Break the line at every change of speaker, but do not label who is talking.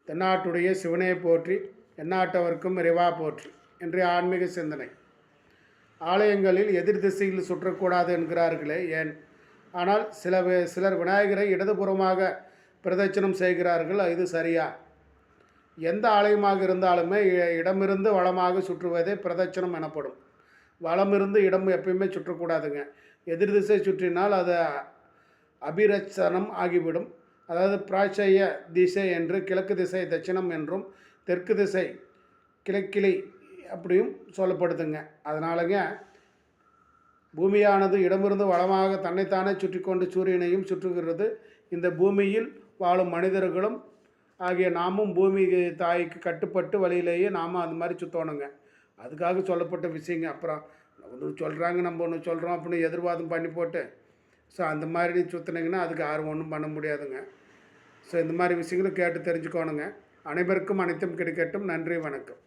தென்னாட்டுடைய சிவனை போற்றி, எந்நாட்டவர்க்கும் இறைவா போற்றி. இன்றைய ஆன்மீக சிந்தனை. ஆலயங்களில் எதிர் திசையில் சுற்றக்கூடாது என்கிறார்களே, ஏன்? ஆனால் சிலர் விநாயகரை இடதுபுறமாக பிரதட்சணம் செய்கிறார்கள். இது சரியா? எந்த ஆலயமாக இருந்தாலுமே இடமிருந்து வளமாக சுற்றுவதே பிரதட்சணம் எனப்படும். வளமிருந்து இடம் எப்பயுமே சுற்றக்கூடாதுங்க. எதிர் திசை சுற்றினால் அது அபிரச்சனம் ஆகிவிடும். அதாவது பிராச்சய திசை என்று கிழக்கு திசை தட்சிணம் என்றும், தெற்கு திசை கிழக்கிளி அப்படியும் சொல்லப்படுதுங்க. அதனாலங்க பூமியானது இடமிருந்து வளமாக தன்னைத்தானே சுற்றி கொண்டு சூரியனையும் சுற்றுகிறது. இந்த பூமியில் வாழும் மனிதர்களும் ஆகிய நாமும் பூமி தாய்க்கு கட்டுப்பட்டு வழியிலேயே நாம் அந்த மாதிரி சுற்றணுங்க. அதுக்காக சொல்லப்பட்ட விஷயங்க. அப்புறம் ஒன்று சொல்கிறாங்க, நம்ம ஒன்று சொல்கிறோம் அப்படின்னு எதிர்வாதம் பண்ணி போட்டு அந்த மாதிரி சுற்றினீங்கன்னா அதுக்கு யாரும் ஒன்றும் பண்ண முடியாதுங்க. இந்த மாதிரி விஷயங்களும் கேட்டு தெரிஞ்சுக்கோணுங்க. அனைவருக்கும் அனைத்தும் கிடைக்கட்டும். நன்றி, வணக்கம்.